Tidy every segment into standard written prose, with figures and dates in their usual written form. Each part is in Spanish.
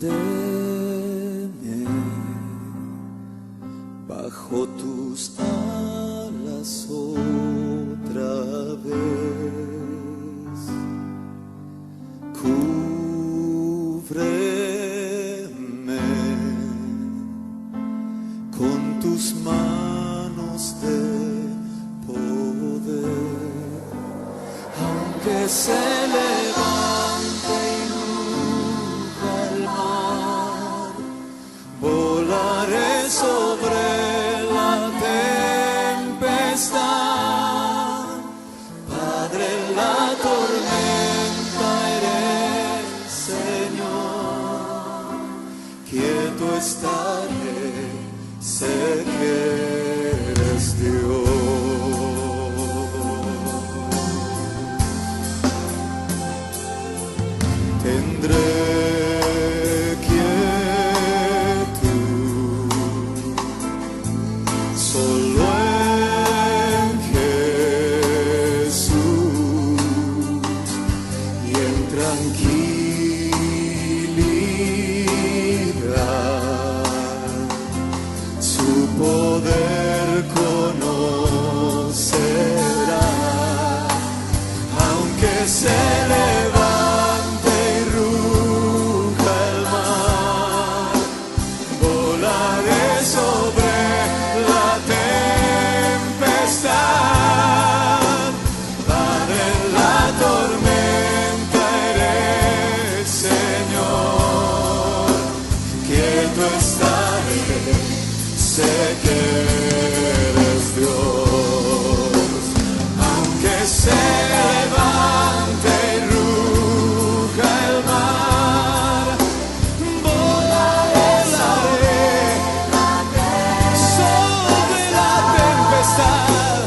escóndeme bajo tus alas otra vez. Cúbreme con tus manos de poder, aunque se levante y ruja el mar, volaré sobre la tempestad. Padre, en la tormenta eres Señor, quieto estaré, sé que eres Dios. Tendré quietud solo en Jesús y en tranquilidad su poder conocerá, aunque se levante y ruja el mar, volaré sobre la tempestad. Padre, en la tormenta eres Señor, quieto estaré, sé que eres Dios, aunque se levante y ruja el mar, volaré sobre la tempestad.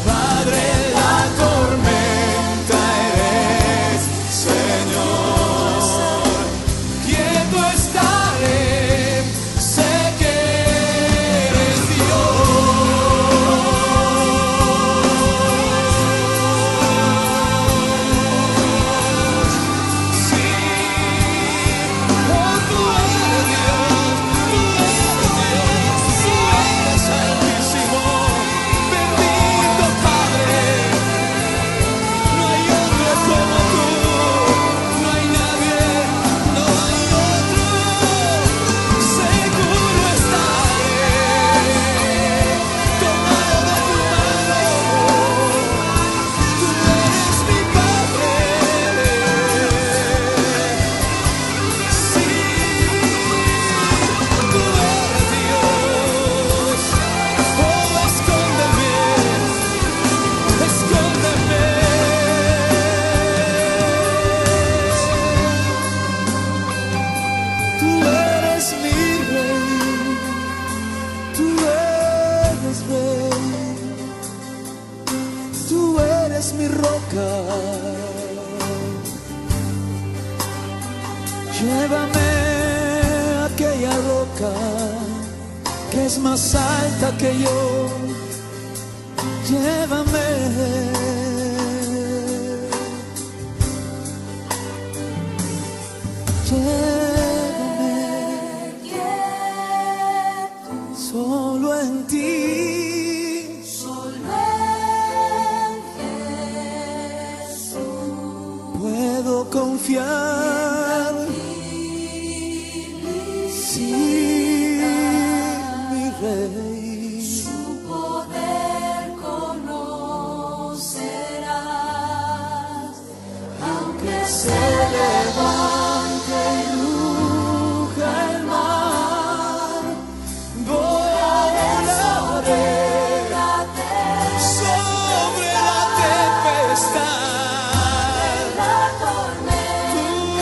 Padre, en la tormenta eres Señor, quieto estaré, sé que eres Dios. Sí, oh, tú eres Dios, tú eres altísimo, bendito Padre. No hay otro como tú, no hay nadie, no hay otro. Seguro estaré, tomado de tu mano. Tú eres mi Padre. Sí, tú eres Dios. Oh, escóndeme, escóndeme. Tú eres mi rey, tú eres rey, tú eres mi roca. Llévame a aquella roca que es más alta que yo. Llévame. Llévame solo en ti. Puedo confiar. Sí, mi rey. Su poder conocerás, aunque se levante y ruja el mar, volaré sobre la tempestad. Sobre la tempestad. La tormenta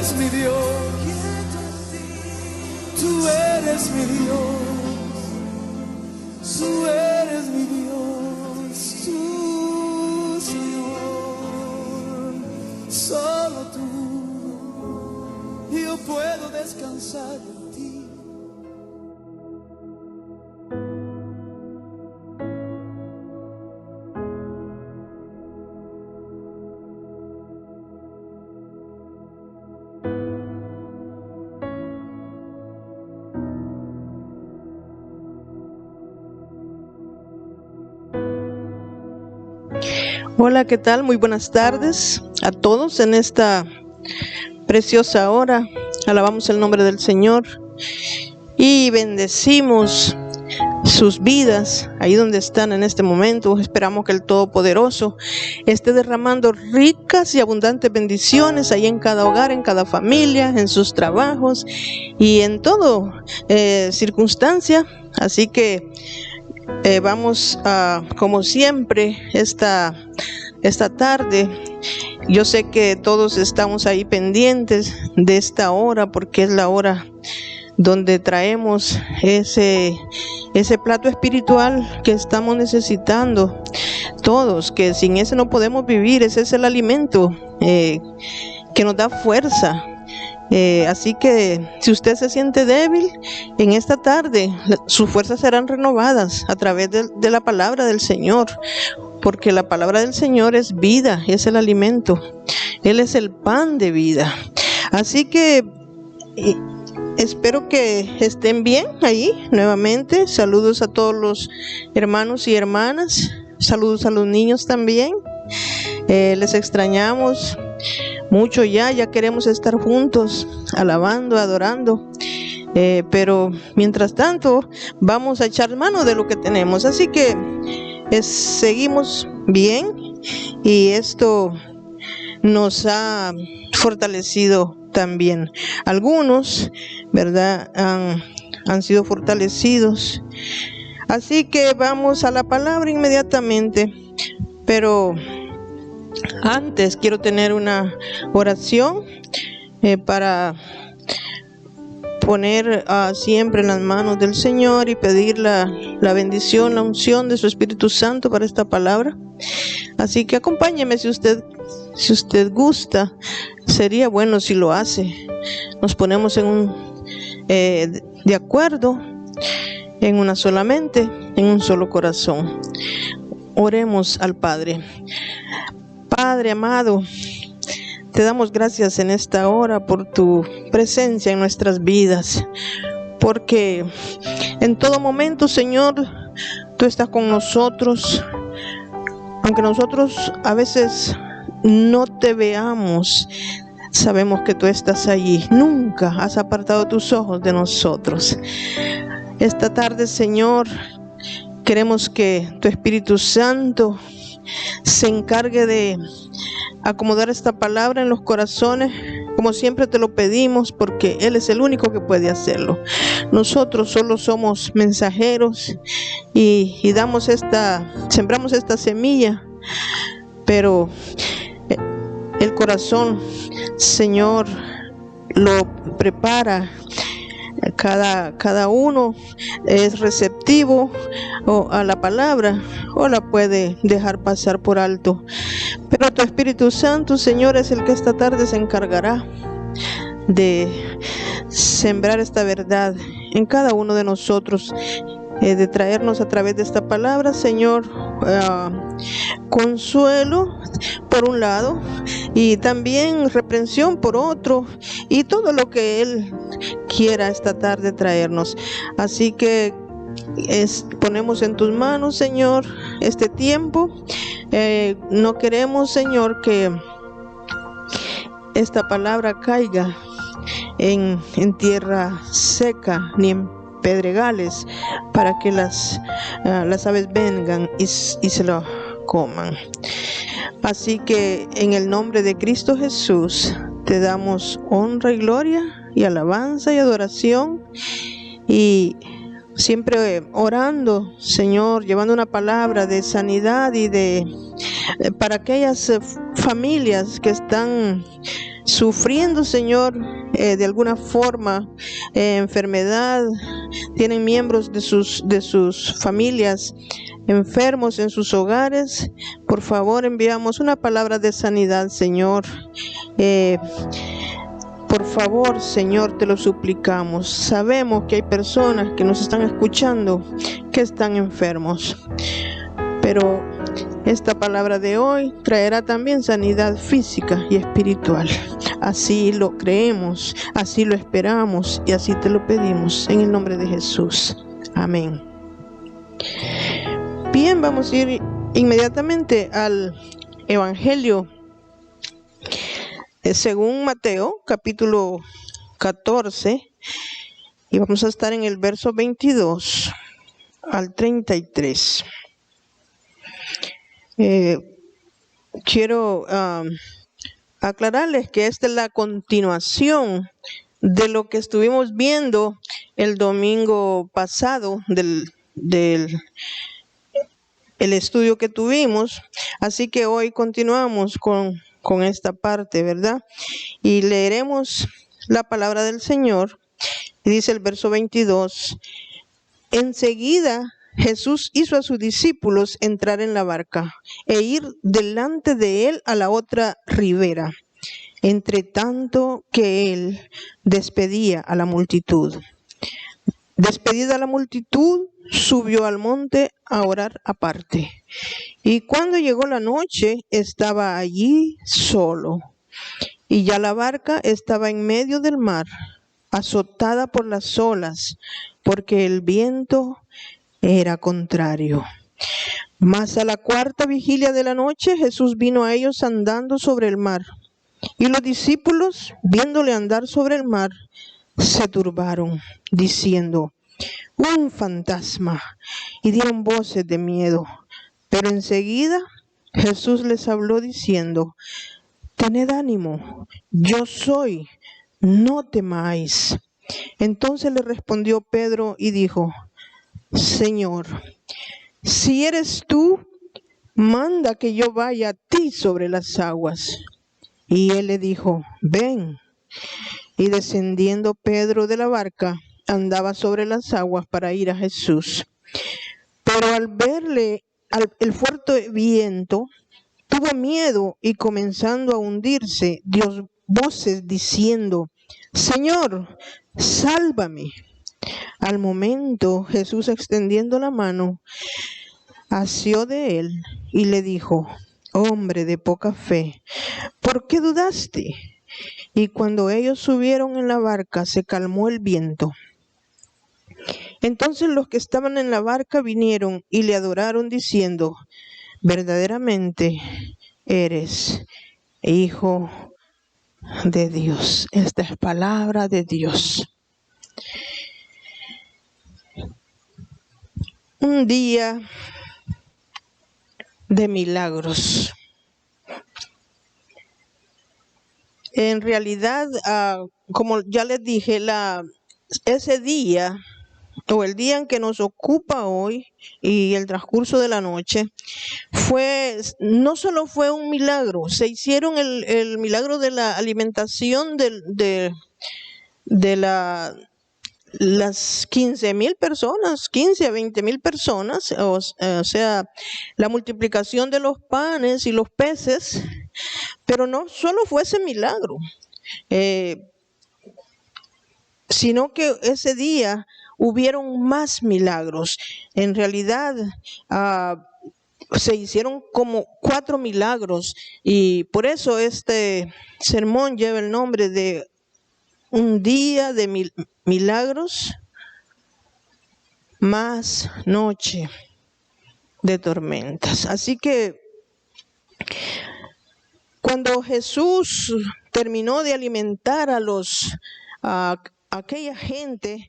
eres mi Dios, tú eres mi Dios, tú eres mi Dios, tú, Señor, solo tú. Yo puedo descansar en ti. Hola, ¿qué tal? Muy buenas tardes a todos en esta preciosa hora. Alabamos el nombre del Señor y bendecimos sus vidas ahí donde están en este momento. Esperamos que el Todopoderoso esté derramando ricas y abundantes bendiciones ahí en cada hogar, en cada familia, en sus trabajos y en toda circunstancia. Así que vamos a, como siempre, esta tarde. Yo sé que todos estamos ahí pendientes de esta hora, porque es la hora donde traemos ese plato espiritual que estamos necesitando todos, que sin ese no podemos vivir. Ese es el alimento que nos da fuerza. Así que si usted se siente débil en esta tarde, sus fuerzas serán renovadas a través de la palabra del Señor, porque la palabra del Señor es vida, es el alimento, Él es el pan de vida. Así que espero que estén bien ahí nuevamente. Saludos a todos los hermanos y hermanas, saludos a los niños también. Les extrañamos mucho, ya queremos estar juntos, alabando, adorando, pero mientras tanto vamos a echar mano de lo que tenemos. Así que seguimos bien y esto nos ha fortalecido también. Algunos, ¿verdad?, han sido fortalecidos. Así que vamos a la palabra inmediatamente, pero antes quiero tener una oración para poner siempre en las manos del Señor y pedir la bendición, la unción de su Espíritu Santo para esta palabra. Así que acompáñeme si usted gusta. Sería bueno si lo hace. Nos ponemos de acuerdo en una sola mente, en un solo corazón. Oremos al Padre. Padre amado, te damos gracias en esta hora por tu presencia en nuestras vidas, porque en todo momento, Señor, tú estás con nosotros. Aunque nosotros a veces no te veamos, sabemos que tú estás allí. Nunca has apartado tus ojos de nosotros. Esta tarde, Señor, queremos que tu Espíritu Santo se encargue de acomodar esta palabra en los corazones, como siempre te lo pedimos, porque Él es el único que puede hacerlo. Nosotros solo somos mensajeros y sembramos esta semilla, pero el corazón, Señor, lo prepara. Cada uno es receptivo a la palabra o la puede dejar pasar por alto. Pero tu Espíritu Santo, Señor, es el que esta tarde se encargará de sembrar esta verdad en cada uno de nosotros, de traernos a través de esta palabra, Señor, consuelo por un lado y también reprensión por otro, y todo lo que Él quiera esta tarde traernos. Así que ponemos en tus manos, Señor, este tiempo. No queremos, Señor, que esta palabra caiga en tierra seca ni en pedregales, para que las aves vengan y se lo coman. Así que en el nombre de Cristo Jesús te damos honra y gloria y alabanza y adoración, y siempre orando, Señor, llevando una palabra de sanidad y para aquellas familias que están sufriendo, Señor, de alguna forma, enfermedad, tienen miembros de sus familias enfermos en sus hogares. Por favor, enviamos una palabra de sanidad, Señor. Por favor, Señor, te lo suplicamos. Sabemos que hay personas que nos están escuchando que están enfermos, pero esta palabra de hoy traerá también sanidad física y espiritual. Así lo creemos, así lo esperamos y así te lo pedimos en el nombre de Jesús. Amén. Bien, vamos a ir inmediatamente al Evangelio según Mateo, capítulo 14, y vamos a estar en el verso 22 al 33. Quiero aclararles que esta es la continuación de lo que estuvimos viendo el domingo pasado del el estudio que tuvimos, así que hoy continuamos con esta parte, ¿verdad? Y leeremos la palabra del Señor. Y dice el verso 22, enseguida Jesús hizo a sus discípulos entrar en la barca e ir delante de él a la otra ribera, entre tanto que él despedía a la multitud. Despedida la multitud, subió al monte a orar aparte. Y cuando llegó la noche, estaba allí solo. Y ya la barca estaba en medio del mar, azotada por las olas, porque el viento era contrario. Mas a la cuarta vigilia de la noche, Jesús vino a ellos andando sobre el mar. Y los discípulos, viéndole andar sobre el mar, se turbaron, diciendo, un fantasma, y dieron voces de miedo. Pero enseguida Jesús les habló diciendo, tened ánimo, yo soy, no temáis. Entonces le respondió Pedro y dijo, Señor, si eres tú, manda que yo vaya a ti sobre las aguas. Y él le dijo, ven. Y descendiendo Pedro de la barca, andaba sobre las aguas para ir a Jesús. Pero al verle el fuerte viento, tuvo miedo y comenzando a hundirse, dio voces diciendo, Señor, sálvame. Al momento Jesús, extendiendo la mano, asió de él y le dijo, hombre de poca fe, ¿por qué dudaste? Y cuando ellos subieron en la barca, se calmó el viento. Entonces los que estaban en la barca vinieron y le adoraron diciendo, verdaderamente eres Hijo de Dios. Esta es palabra de Dios. Un día de milagros. En realidad, como ya les dije, ese día o el día en que nos ocupa hoy y el transcurso de la noche no solo fue un milagro, se hicieron el milagro de la alimentación de las 15,000 personas, 15 a 20,000 personas, o sea, la multiplicación de los panes y los peces, pero no solo fue ese milagro, sino que ese día hubieron más milagros. En realidad, se hicieron como 4 milagros y por eso este sermón lleva el nombre de un día de milagros más noche de tormentas. Así que cuando Jesús terminó de alimentar a aquella gente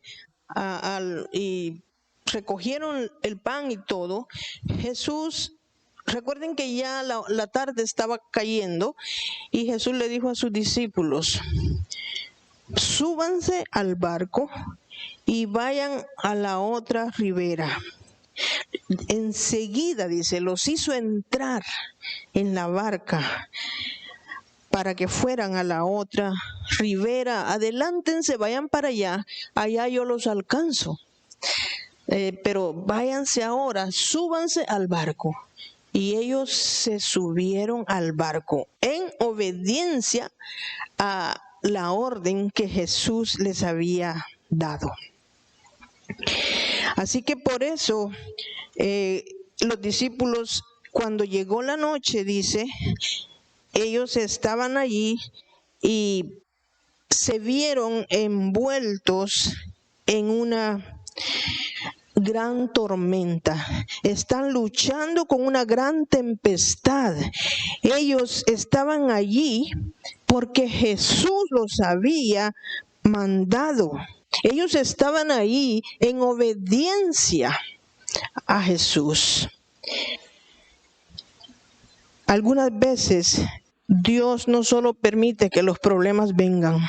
y recogieron el pan y todo, Jesús, recuerden que ya la tarde estaba cayendo y Jesús le dijo a sus discípulos, súbanse al barco y vayan a la otra ribera. Enseguida, dice, los hizo entrar en la barca para que fueran a la otra ribera. Adelántense, vayan para allá, allá yo los alcanzo. Pero váyanse ahora, súbanse al barco. Y ellos se subieron al barco en obediencia a la orden que Jesús les había dado. Así que por eso los discípulos, cuando llegó la noche, dice, ellos estaban allí y se vieron envueltos en una gran tormenta. Están luchando con una gran tempestad. Ellos estaban allí porque Jesús los había mandado. Ellos estaban ahí en obediencia a Jesús. Algunas veces Dios no solo permite que los problemas vengan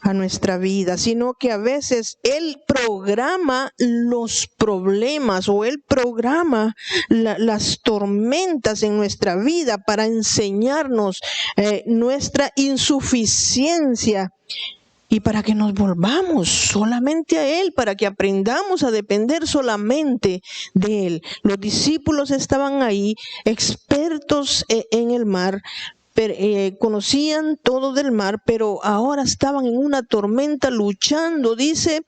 a nuestra vida, sino que a veces Él programa los problemas o Él programa las tormentas en nuestra vida para enseñarnos nuestra insuficiencia y para que nos volvamos solamente a Él, para que aprendamos a depender solamente de Él. Los discípulos estaban ahí, expertos en el mar, conocían todo del mar, pero ahora estaban en una tormenta luchando, dice,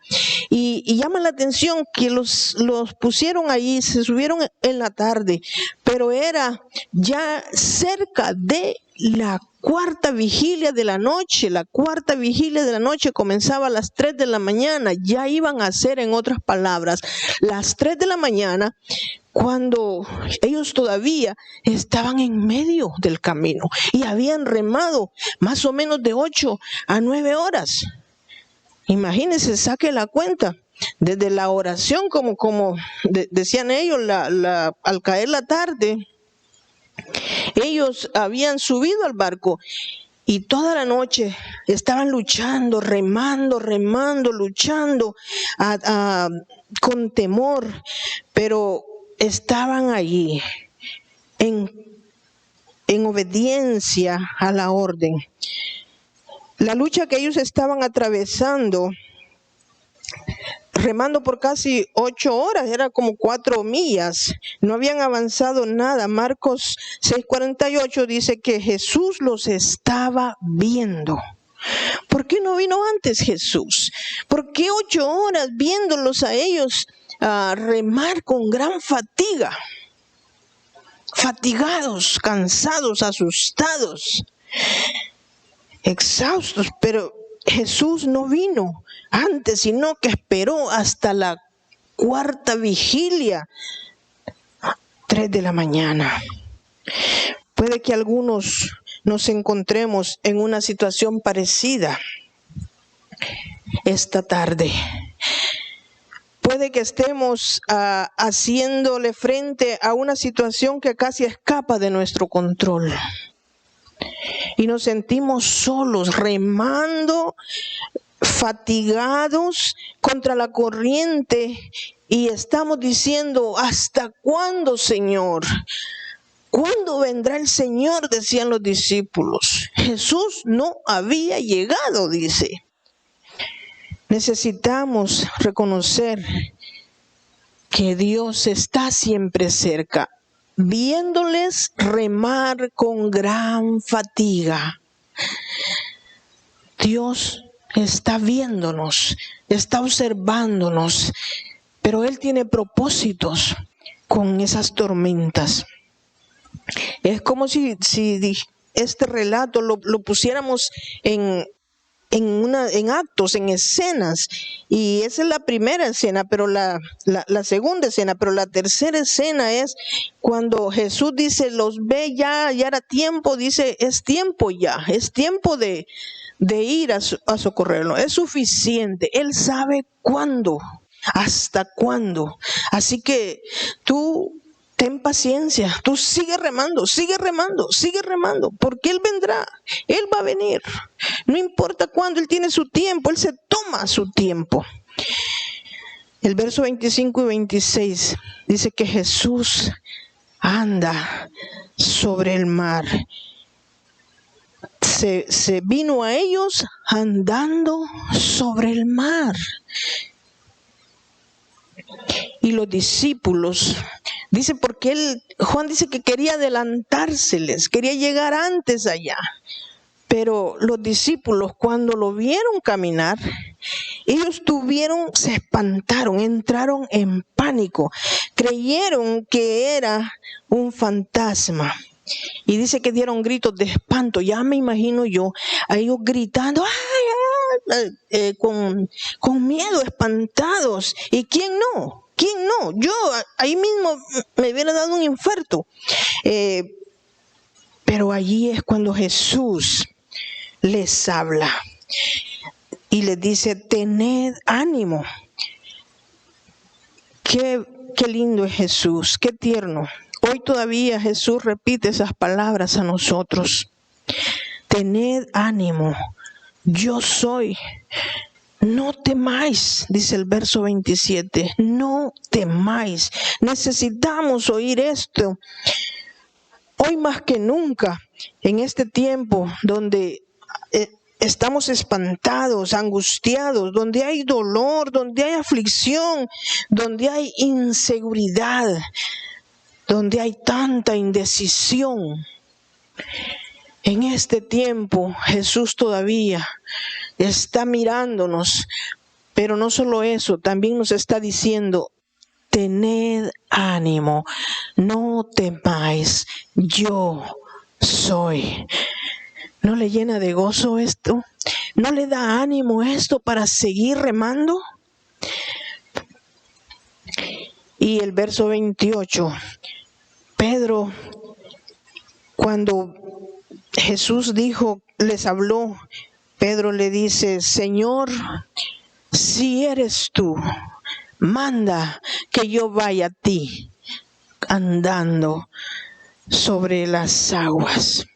y llama la atención que los pusieron ahí, se subieron en la tarde, pero era ya cerca de la cuarta vigilia de la noche. La cuarta vigilia de la noche comenzaba a las 3 de la mañana, ya iban a ser, en otras palabras, las 3 de la mañana, cuando ellos todavía estaban en medio del camino y habían remado más o menos de 8 a 9 horas. Imagínense, saque la cuenta. Desde la oración, como decían ellos, al caer la tarde, ellos habían subido al barco y toda la noche estaban luchando, remando, luchando con temor, pero estaban allí en obediencia a la orden. La lucha que ellos estaban atravesando, remando por casi 8 horas, era como 4 millas, no habían avanzado nada. Marcos 6:48 dice que Jesús los estaba viendo. ¿Por qué no vino antes Jesús? ¿Por qué 8 horas viéndolos a ellos remar con gran fatiga? Fatigados, cansados, asustados, exhaustos, pero Jesús no vino antes, sino que esperó hasta la cuarta vigilia, 3 de la mañana. Puede que algunos nos encontremos en una situación parecida esta tarde. Puede que estemos haciéndole frente a una situación que casi escapa de nuestro control. Y nos sentimos solos, remando, fatigados contra la corriente. Y estamos diciendo, ¿hasta cuándo, Señor? ¿Cuándo vendrá el Señor?, decían los discípulos. Jesús no había llegado, dice. Necesitamos reconocer que Dios está siempre cerca, viéndoles remar con gran fatiga. Dios está viéndonos, está observándonos, pero Él tiene propósitos con esas tormentas. Es como si este relato lo pusiéramos en actos, en escenas, y esa es la primera escena, pero la segunda escena, pero la tercera escena es cuando Jesús dice, los ve ya era tiempo, dice, es tiempo ya, es tiempo de ir a socorrerlo, es suficiente, Él sabe cuándo, hasta cuándo, así que tú ten paciencia, tú sigue remando, porque Él vendrá, Él va a venir. No importa cuándo, Él tiene su tiempo, Él se toma su tiempo. El verso 25 y 26 dice que Jesús anda sobre el mar. Se vino a ellos andando sobre el mar. Y los discípulos, dice porque Juan dice que quería adelantárseles, quería llegar antes allá. Pero los discípulos, cuando lo vieron caminar, ellos se espantaron, entraron en pánico, creyeron que era un fantasma. Y dice que dieron gritos de espanto. Ya me imagino yo a ellos gritando, ¡ay, ay! Con miedo, espantados. ¿Y quién no? ¿Quién no? Yo ahí mismo me hubiera dado un infarto. Pero allí es cuando Jesús les habla y les dice, tened ánimo. Qué lindo es Jesús, qué tierno. Hoy todavía Jesús repite esas palabras a nosotros. Tened ánimo, yo soy. No temáis, dice el verso 27, no temáis. Necesitamos oír esto. Hoy más que nunca, en este tiempo donde estamos espantados, angustiados, donde hay dolor, donde hay aflicción, donde hay inseguridad, donde hay tanta indecisión. En este tiempo Jesús todavía está mirándonos, pero no solo eso, también nos está diciendo, tened ánimo, no temáis, yo soy. ¿No le llena de gozo esto? ¿No le da ánimo esto para seguir remando? Y el verso 28, Pedro, cuando Jesús les habló, Pedro le dice, Señor, si eres tú, manda que yo vaya a ti andando sobre las aguas.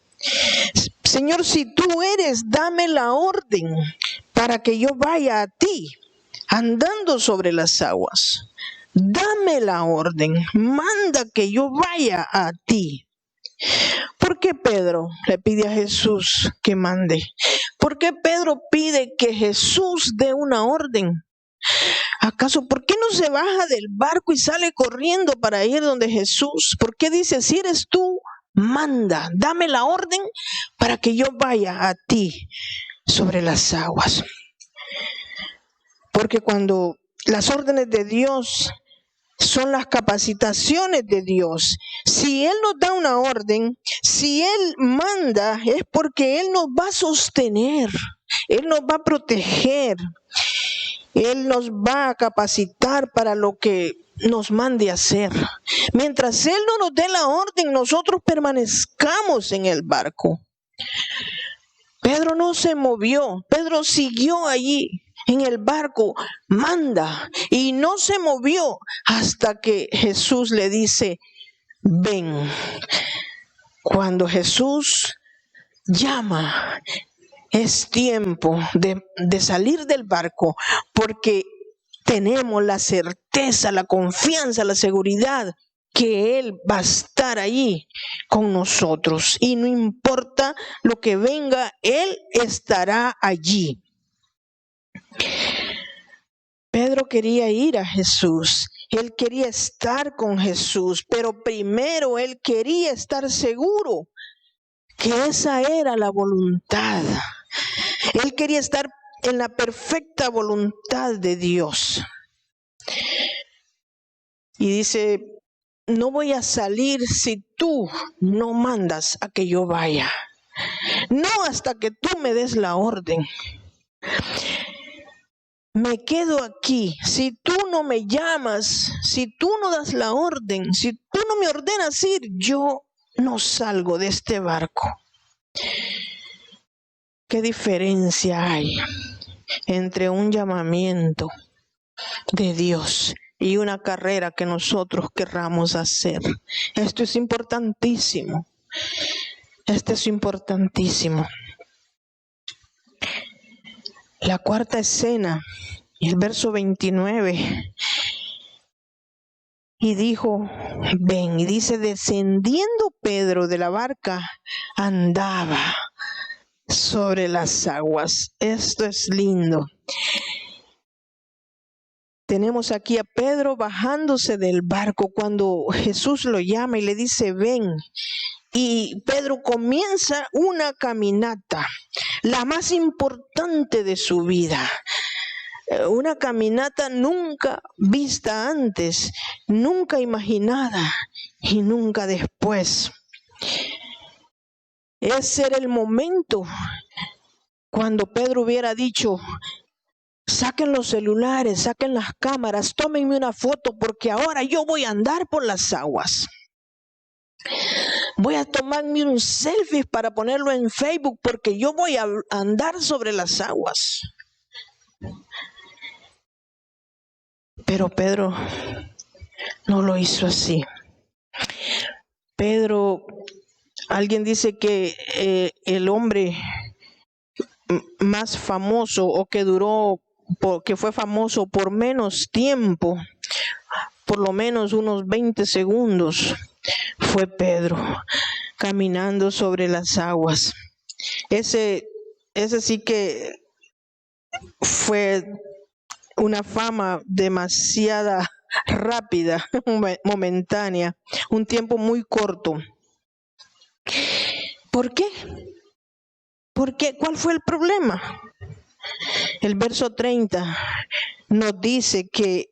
Señor, si tú eres, dame la orden para que yo vaya a ti andando sobre las aguas. Dame la orden, manda que yo vaya a ti. ¿Por qué Pedro le pide a Jesús que mande? ¿Por qué Pedro pide que Jesús dé una orden? ¿Acaso por qué no se baja del barco y sale corriendo para ir donde Jesús? ¿Por qué dice, si eres tú, manda, dame la orden para que yo vaya a ti sobre las aguas? Porque cuando las órdenes de Dios son las capacitaciones de Dios, si Él nos da una orden, si Él manda, es porque Él nos va a sostener, Él nos va a proteger, Él nos va a capacitar para lo que nos mande a hacer. Mientras Él no nos dé la orden, nosotros permanezcamos en el barco. Pedro no se movió, Pedro siguió allí en el barco, manda, y no se movió hasta que Jesús le dice, ven. Cuando Jesús llama, es tiempo de salir del barco, porque tenemos la certeza, la confianza, la seguridad que Él va a estar allí con nosotros. Y no importa lo que venga, Él estará allí. Pedro quería ir a Jesús. Él quería estar con Jesús, pero primero él quería estar seguro que esa era la voluntad. Él quería estar en la perfecta voluntad de Dios. Y dice, no voy a salir si tú no mandas a que yo vaya. No hasta que tú me des la orden. Me quedo aquí. Si tú no me llamas, si tú no das la orden, si tú no me ordenas ir, yo no salgo de este barco. ¿Qué diferencia hay entre un llamamiento de Dios y una carrera que nosotros querramos hacer? Esto es importantísimo. Esto es importantísimo. La cuarta escena El verso 29. Y dijo, ven. Y dice, descendiendo Pedro de la barca, andaba sobre las aguas. Esto es lindo. Tenemos aquí a Pedro bajándose del barco cuando Jesús lo llama y le dice, ven. Y Pedro comienza una caminata, la más importante de su vida. Una caminata nunca vista antes, nunca imaginada y nunca después. Ese era el momento cuando Pedro hubiera dicho, saquen los celulares, saquen las cámaras, tómenme una foto porque ahora yo voy a andar por las aguas. Voy a tomarme un selfie para ponerlo en Facebook porque yo voy a andar sobre las aguas. Pero Pedro no lo hizo así. Pedro, alguien dice que el hombre más famoso o que que fue famoso por menos tiempo, por lo menos unos 20 segundos, fue Pedro, caminando sobre las aguas. Ese sí que fue una fama demasiada rápida, momentánea, un tiempo muy corto. ¿Por qué? ¿Cuál fue el problema? El verso 30 nos dice que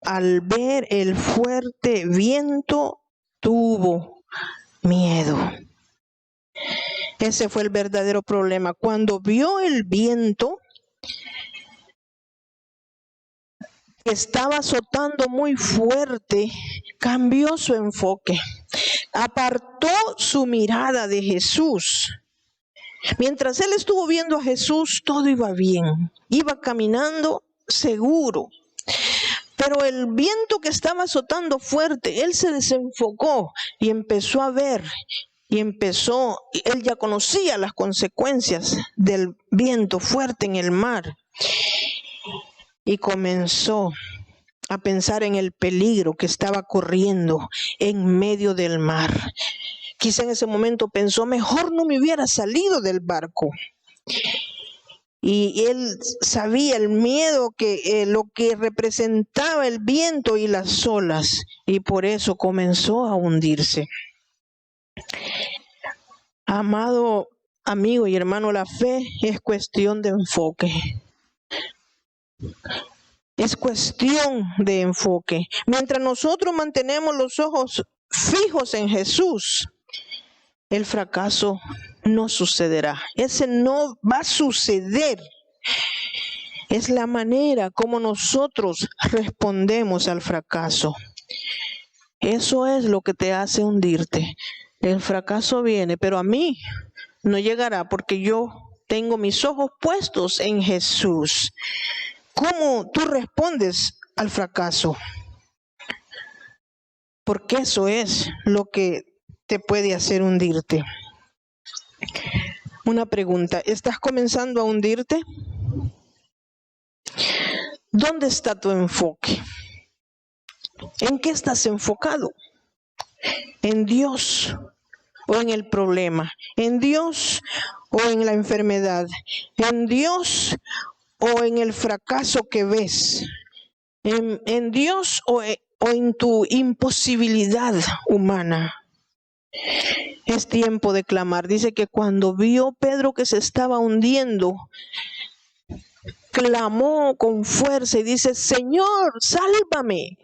al ver el fuerte viento tuvo miedo. Ese fue el verdadero problema. Cuando vio el viento que estaba azotando muy fuerte, cambió su enfoque, apartó su mirada de Jesús. Mientras él estuvo viendo a Jesús, todo iba bien, iba caminando seguro. Pero el viento que estaba azotando fuerte, él se desenfocó y empezó a ver, él ya conocía las consecuencias del viento fuerte en el mar. Y comenzó a pensar en el peligro que estaba corriendo en medio del mar. Quizá en ese momento pensó, mejor no me hubiera salido del barco. Y él sabía el miedo lo que representaba el viento y las olas, y por eso comenzó a hundirse. Amado amigo y hermano, la fe es cuestión de enfoque. Es cuestión de enfoque. Mientras nosotros mantenemos los ojos fijos en Jesús, el fracaso no sucederá. Ese no va a suceder. Es la manera como nosotros respondemos al fracaso. Eso es lo que te hace hundirte. El fracaso viene, pero a mí no llegará porque yo tengo mis ojos puestos en Jesús. ¿Cómo tú respondes al fracaso? Porque eso es lo que te puede hacer hundirte. Una pregunta, ¿estás comenzando a hundirte? ¿Dónde está tu enfoque? ¿En qué estás enfocado? ¿En Dios o en el problema? ¿En Dios o en la enfermedad? ¿En Dios o en el fracaso que ves? ¿En Dios o en tu imposibilidad humana? Es tiempo de clamar. Dice que cuando vio Pedro que se estaba hundiendo, clamó con fuerza y dice, Señor, sálvame.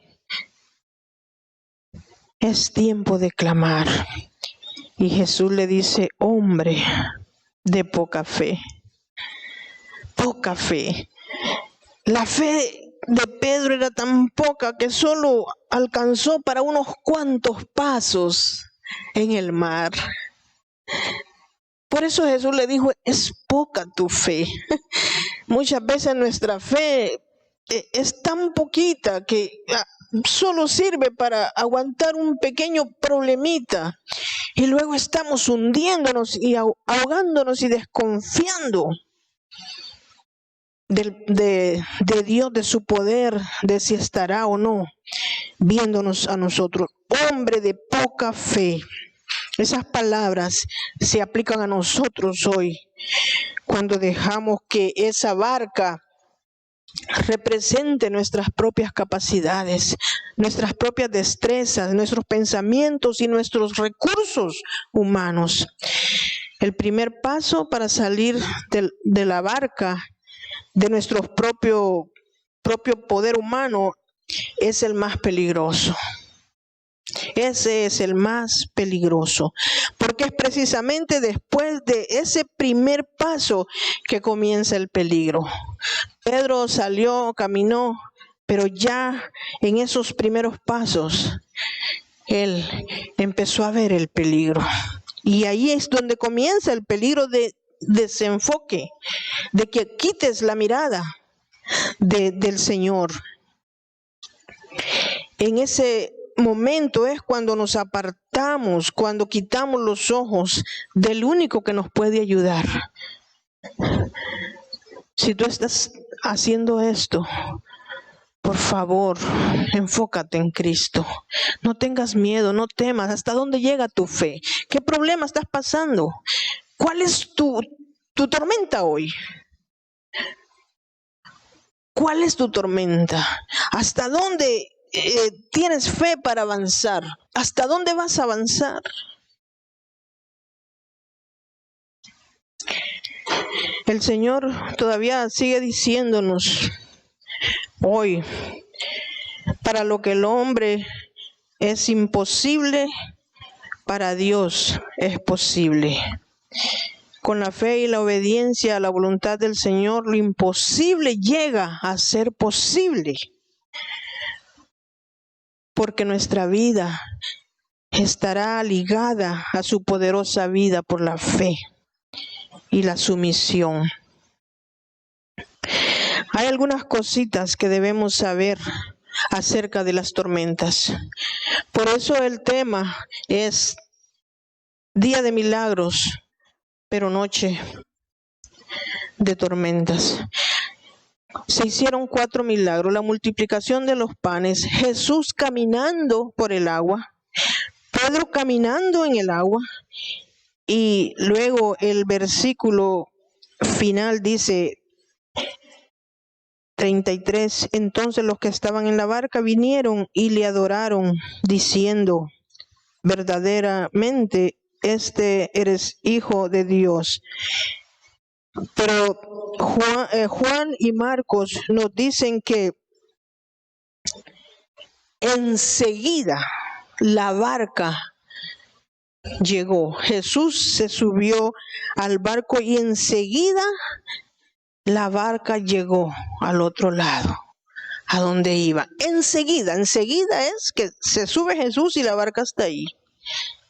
Es tiempo de clamar. Y Jesús le dice, hombre de poca fe. Poca fe. La fe de Pedro era tan poca que solo alcanzó para unos cuantos pasos en el mar. Por eso Jesús le dijo, es poca tu fe. Muchas veces nuestra fe es tan poquita que solo sirve para aguantar un pequeño problemita y luego estamos hundiéndonos y ahogándonos y desconfiando. de Dios, de su poder, de si estará o no viéndonos a nosotros. Hombre de poca fe. Esas palabras se aplican a nosotros hoy cuando dejamos que esa barca represente nuestras propias capacidades, nuestras propias destrezas, nuestros pensamientos y nuestros recursos humanos. El primer paso para salir de la barca, de nuestro propio poder humano, es el más peligroso. Ese es el más peligroso, porque es precisamente después de ese primer paso que comienza el peligro. Pedro salió, caminó, pero ya en esos primeros pasos, él empezó a ver el peligro. Y ahí es donde comienza el peligro de desenfoque, de que quites la mirada del Señor. En ese momento es cuando nos apartamos, cuando quitamos los ojos del único que nos puede ayudar. Si tú estás haciendo esto, por favor, enfócate en Cristo. No tengas miedo, no temas. ¿Hasta dónde llega tu fe? ¿Qué problema estás pasando? ¿Cuál es tu tormenta hoy? ¿Cuál es tu tormenta? ¿Hasta dónde tienes fe para avanzar? ¿Hasta dónde vas a avanzar? El Señor todavía sigue diciéndonos hoy, para lo que el hombre es imposible, para Dios es posible. Con la fe y la obediencia a la voluntad del Señor, lo imposible llega a ser posible. Porque nuestra vida estará ligada a su poderosa vida por la fe y la sumisión. Hay algunas cositas que debemos saber acerca de las tormentas. Por eso el tema es día de milagros, pero noche de tormentas. Se hicieron 4 milagros: la multiplicación de los panes, Jesús caminando por el agua, Pedro caminando en el agua, y luego el versículo final dice 33, entonces los que estaban en la barca vinieron y le adoraron, diciendo, verdaderamente eres hijo de Dios. Pero Juan y Marcos nos dicen que enseguida la barca llegó. Jesús se subió al barco y enseguida la barca llegó al otro lado, a donde iba. Enseguida es que se sube Jesús y la barca está ahí.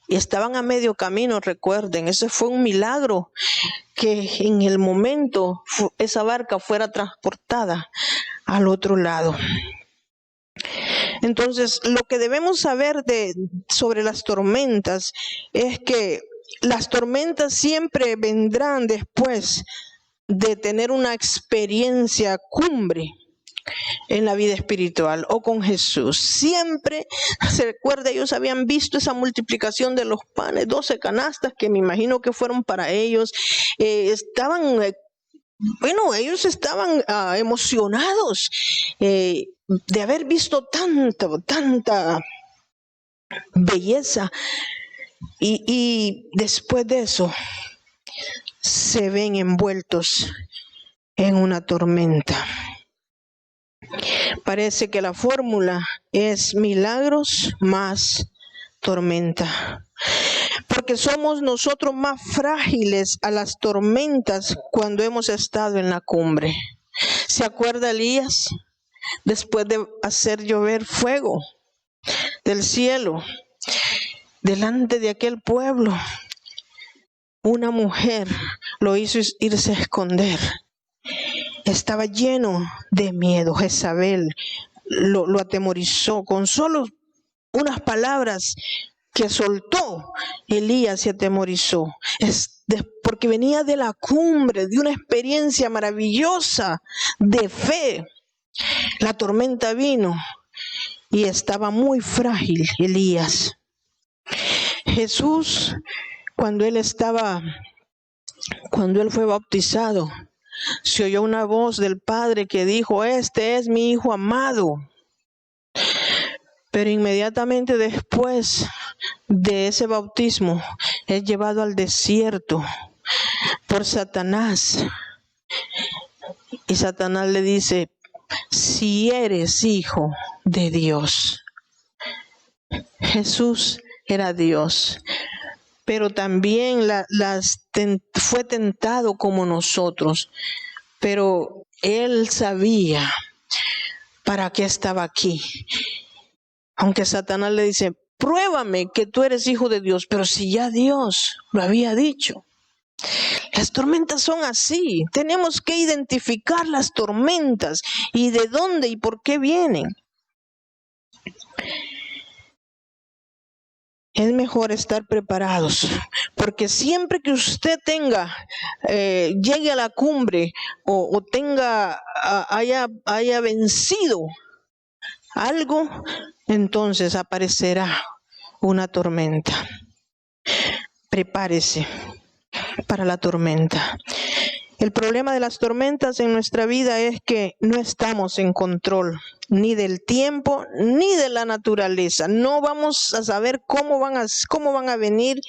Y estaban a medio camino, recuerden, ese fue un milagro, que en el momento esa barca fuera transportada al otro lado. Entonces, lo que debemos saber sobre las tormentas es que las tormentas siempre vendrán después de tener una experiencia cumbre en la vida espiritual o con Jesús. Siempre se recuerda, ellos habían visto esa multiplicación de los panes, 12 canastas que me imagino que fueron para ellos. Ellos estaban emocionados de haber visto tanta belleza, y después de eso se ven envueltos en una tormenta. Parece que la fórmula es milagros más tormenta, porque somos nosotros más frágiles a las tormentas cuando hemos estado en la cumbre. ¿Se acuerda Elías? Después de hacer llover fuego del cielo delante de aquel pueblo, una mujer lo hizo irse a esconder. Estaba lleno de miedo. Jezabel lo atemorizó con solo unas palabras. que soltó, Elías se atemorizó. Porque venía de la cumbre, de una experiencia maravillosa de fe. La tormenta vino y estaba muy frágil Elías. Jesús, cuando él fue bautizado, se oyó una voz del Padre que dijo: este es mi Hijo amado. Pero inmediatamente después de ese bautismo es llevado al desierto por Satanás. Y Satanás le dice: si eres hijo de Dios. Jesús era Dios, pero también fue tentado como nosotros. Pero él sabía para qué estaba aquí. Aunque Satanás le dice: pruébame que tú eres hijo de Dios, pero si ya Dios lo había dicho. Las tormentas son así. Tenemos que identificar las tormentas y de dónde y por qué vienen. Es mejor estar preparados, porque siempre que usted llegue a la cumbre o haya vencido algo, entonces aparecerá una tormenta. Prepárese para la tormenta. El problema de las tormentas en nuestra vida es que no estamos en control ni del tiempo ni de la naturaleza. No vamos a saber cómo van a venir,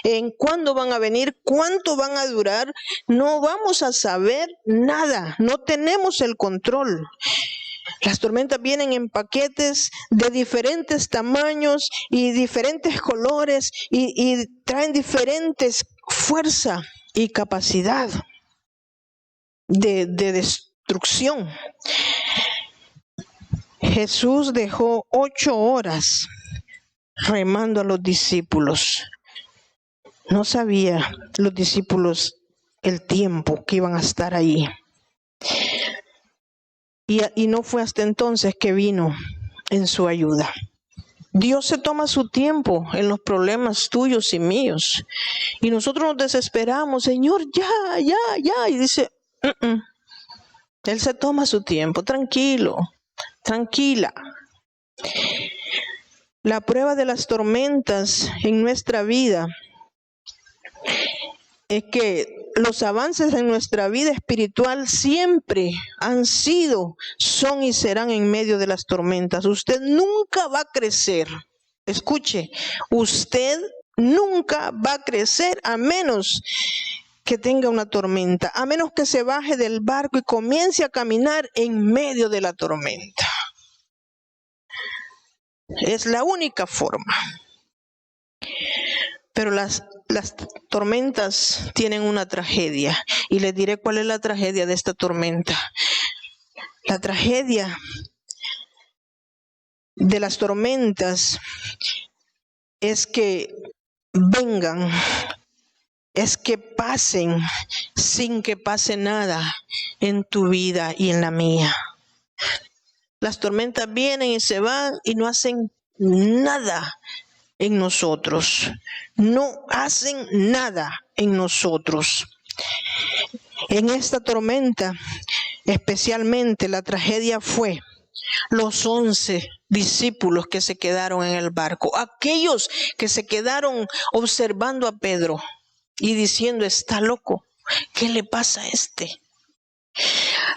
en cuándo van a venir, cuánto van a durar. No vamos a saber nada. No tenemos el control. Las tormentas vienen en paquetes de diferentes tamaños y diferentes colores y traen diferentes fuerza y capacidad de destrucción. Jesús dejó 8 horas remando a los discípulos. No sabía los discípulos el tiempo que iban a estar ahí. Y no fue hasta entonces que vino en su ayuda. Dios se toma su tiempo en los problemas tuyos y míos. Y nosotros nos desesperamos: Señor, ya. Y dice: Él se toma su tiempo. Tranquilo, tranquila. La prueba de las tormentas en nuestra vida es que los avances en nuestra vida espiritual siempre son y serán en medio de las tormentas. Usted nunca va a crecer. Escuche, usted nunca va a crecer a menos que tenga una tormenta, a menos que se baje del barco y comience a caminar en medio de la tormenta. Es la única forma. Pero las tormentas tienen una tragedia, y les diré cuál es la tragedia de esta tormenta. La tragedia de las tormentas es que vengan, es que pasen sin que pase nada en tu vida y en la mía. Las tormentas vienen y se van y no hacen nada en nosotros. No hacen nada en nosotros. En esta tormenta, especialmente, la tragedia fue los 11 discípulos que se quedaron en el barco. Aquellos que se quedaron observando a Pedro y diciendo: está loco, ¿qué le pasa a este?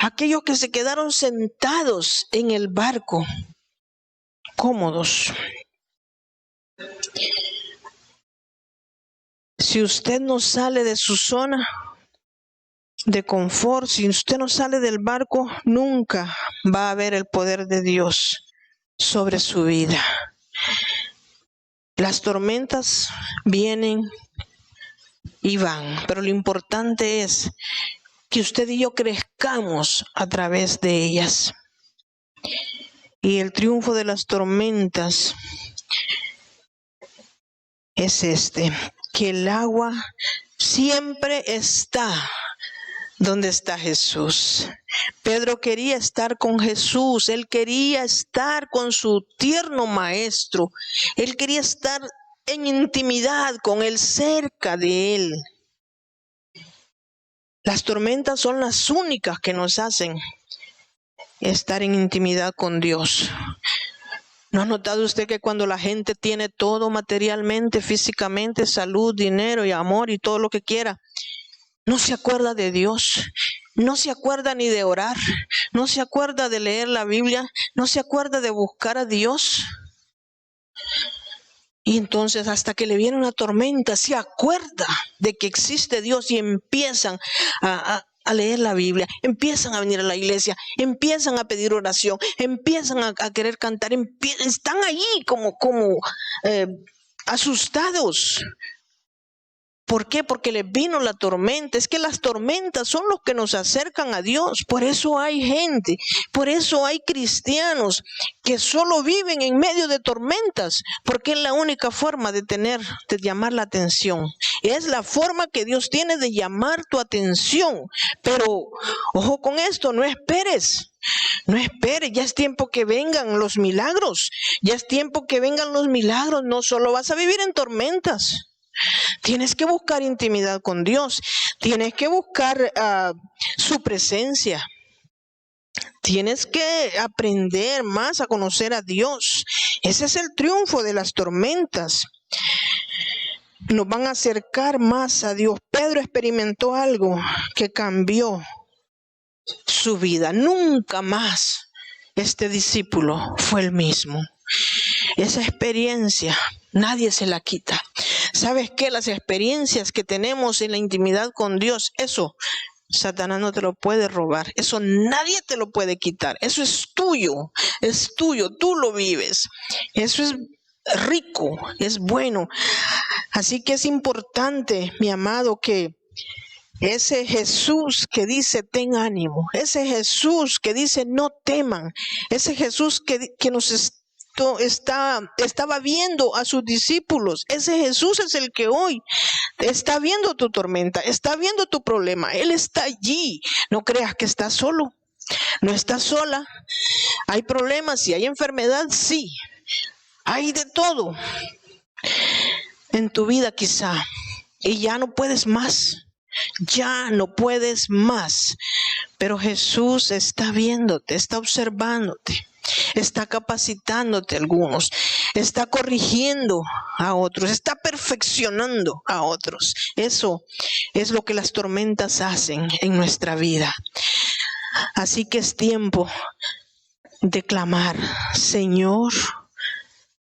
Aquellos que se quedaron sentados en el barco, cómodos. Si usted no sale de su zona de confort, si usted no sale del barco, nunca va a haber el poder de Dios sobre su vida. Las tormentas vienen y van, pero lo importante es que usted y yo crezcamos a través de ellas. Y el triunfo de las tormentas es que el agua siempre está donde está Jesús. Pedro quería estar con Jesús, él quería estar con su tierno maestro, él quería estar en intimidad con Él, cerca de Él. Las tormentas son las únicas que nos hacen estar en intimidad con Dios. ¿No ha notado usted que cuando la gente tiene todo materialmente, físicamente, salud, dinero y amor y todo lo que quiera, no se acuerda de Dios? No se acuerda ni de orar, no se acuerda de leer la Biblia, no se acuerda de buscar a Dios. Y entonces hasta que le viene una tormenta, se acuerda de que existe Dios y empiezan a leer la Biblia, empiezan a venir a la iglesia, empiezan a pedir oración, empiezan a querer cantar, están allí como asustados. ¿Por qué? Porque les vino la tormenta. Es que las tormentas son los que nos acercan a Dios. Por eso hay gente, por eso hay cristianos que solo viven en medio de tormentas, porque es la única forma de llamar la atención. Es la forma que Dios tiene de llamar tu atención. Pero ojo con esto, no esperes. No esperes, ya es tiempo que vengan los milagros. Ya es tiempo que vengan los milagros. No solo vas a vivir en tormentas. Tienes que buscar intimidad con Dios. Tienes que buscar su presencia. Tienes que aprender más a conocer a Dios. Ese es el triunfo de las tormentas. Nos van a acercar más a Dios. Pedro experimentó algo que cambió su vida. Nunca más este discípulo fue el mismo. Esa experiencia nadie se la quita. ¿Sabes qué? Las experiencias que tenemos en la intimidad con Dios, eso Satanás no te lo puede robar. Eso nadie te lo puede quitar. Eso es tuyo, tú lo vives. Eso es rico, es bueno. Así que es importante, mi amado, que ese Jesús que dice ten ánimo, ese Jesús que dice no teman, ese Jesús que nos estaba viendo a sus discípulos, ese Jesús es el que hoy está viendo tu tormenta, está viendo tu problema. Él está allí. No creas que estás solo, no estás sola. Hay problemas, y hay enfermedad, sí, hay de todo en tu vida quizá, y ya no puedes más. Ya no puedes más, pero Jesús está viéndote, está observándote, está capacitándote a algunos, está corrigiendo a otros, está perfeccionando a otros. Eso es lo que las tormentas hacen en nuestra vida. Así que es tiempo de clamar: Señor,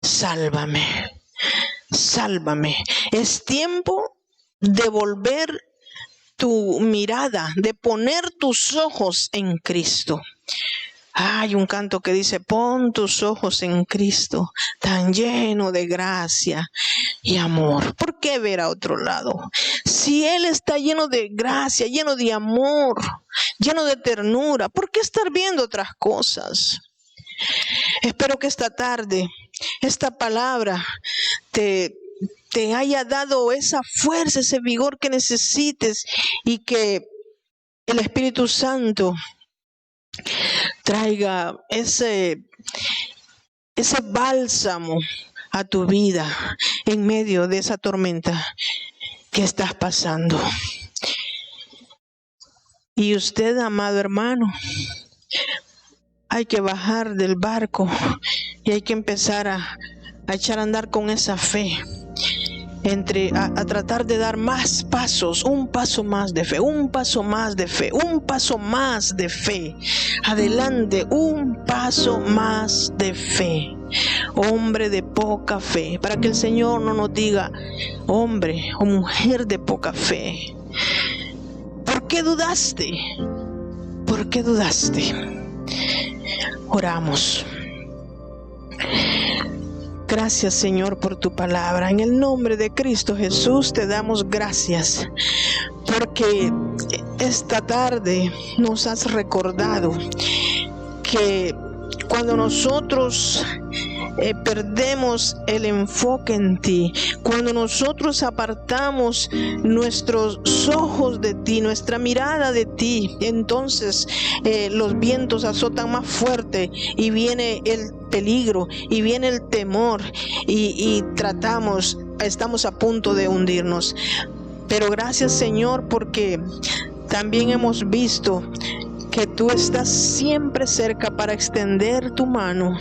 sálvame, sálvame. Es tiempo de volver tu mirada, de poner tus ojos en Cristo. Hay un canto que dice: pon tus ojos en Cristo, tan lleno de gracia y amor. ¿Por qué ver a otro lado? Si Él está lleno de gracia, lleno de amor, lleno de ternura, ¿por qué estar viendo otras cosas? Espero que esta tarde, esta palabra te haya dado esa fuerza, ese vigor que necesites, y que el Espíritu Santo traiga ese bálsamo a tu vida en medio de esa tormenta que estás pasando. Y usted, amado hermano, hay que bajar del barco y hay que empezar a echar a andar con esa fe, a tratar de dar más pasos, un paso más de fe, un paso más de fe, un paso más de fe. Adelante, un paso más de fe. Hombre de poca fe, para que el Señor no nos diga hombre o mujer de poca fe. ¿Por qué dudaste? ¿Por qué dudaste? Oramos. Gracias, Señor, por tu palabra. En el nombre de Cristo Jesús te damos gracias, porque esta tarde nos has recordado que cuando nosotros perdemos el enfoque en ti, cuando nosotros apartamos nuestros ojos de ti, nuestra mirada de ti, entonces los vientos azotan más fuerte y viene el peligro y viene el temor y tratamos estamos a punto de hundirnos. Pero gracias, Señor, porque también hemos visto que tú estás siempre cerca para extender tu mano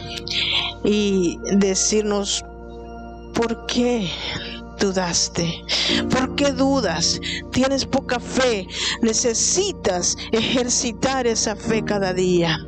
y decirnos: ¿por qué dudaste? ¿Por qué dudas? Tienes poca fe. Necesitas ejercitar esa fe cada día.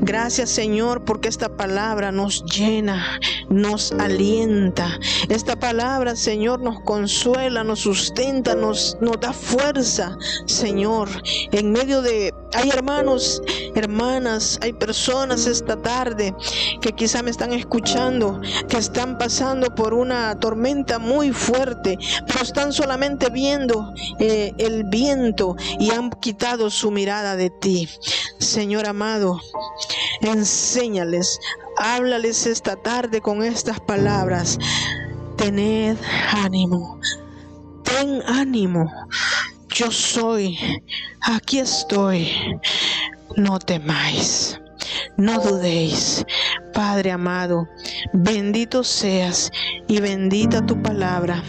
Gracias, Señor, porque esta palabra nos llena, nos alienta. Esta palabra, Señor, nos consuela, nos sustenta, nos da fuerza, Señor. En medio de... Hay hermanos, hermanas, hay personas esta tarde que quizá me están escuchando, que están pasando por una tormenta muy fuerte, pero están solamente viendo el viento y han quitado su mirada de ti. Señor amado, enséñales, háblales esta tarde con estas palabras: tened ánimo, ten ánimo, yo soy, aquí estoy, no temáis, no dudéis. Padre amado, bendito seas y bendita tu palabra,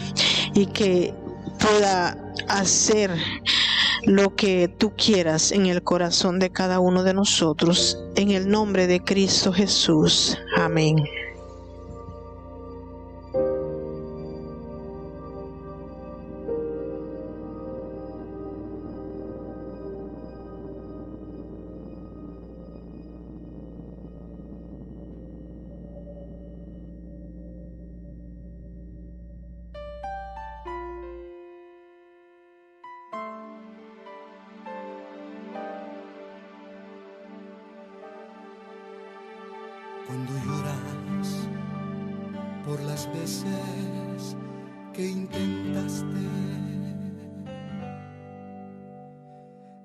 y que pueda hacer lo que tú quieras en el corazón de cada uno de nosotros, en el nombre de Cristo Jesús. Amén. Cuando lloras por las veces que intentaste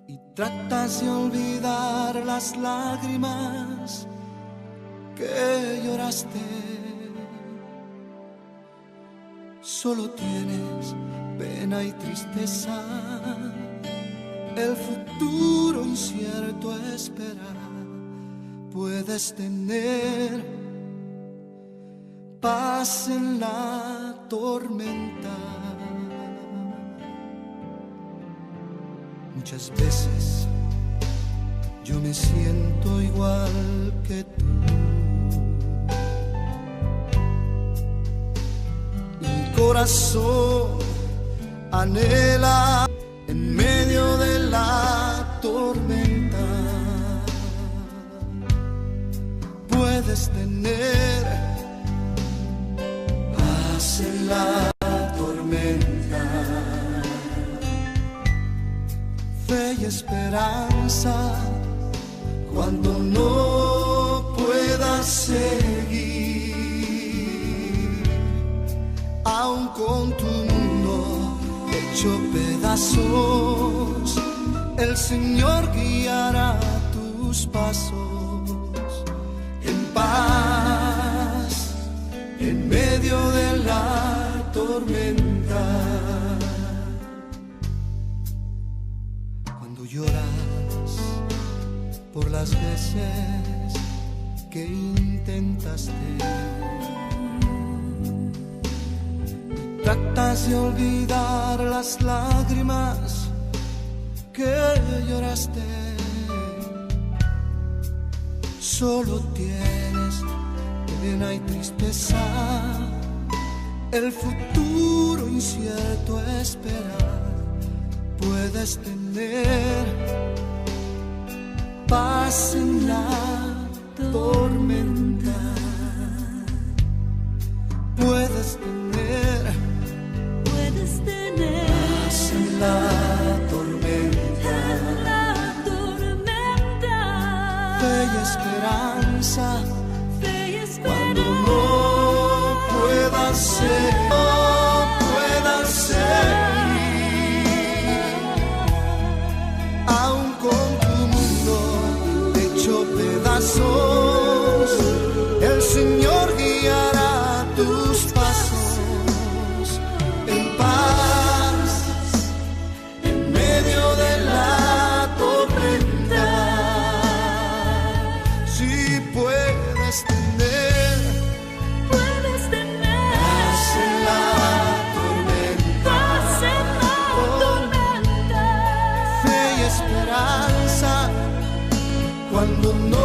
y tratas de olvidar las lágrimas que lloraste, solo tienes pena y tristeza, el futuro incierto espera. Puedes tener paz en la tormenta. Muchas veces yo me siento igual que tú. Mi corazón anhela en medio de la tormenta. Puedes tener paz en la tormenta, fe y esperanza cuando no puedas seguir, aun con tu mundo hecho pedazos, el Señor guiará tus pasos. Paz en medio de la tormenta. Cuando lloras por las veces que intentaste y tratas de olvidar las lágrimas que lloraste, solo tienes pena y tristeza, el futuro incierto espera. Puedes tener paz en la tormenta. Puedes tener paz en la tormenta. Fe y esperanza cuando no puedas ser, aun con tu mundo hecho pedazos, el Señor guiará tus pasos en paz en medio de la tormenta. Si puedes tener paz en cuando no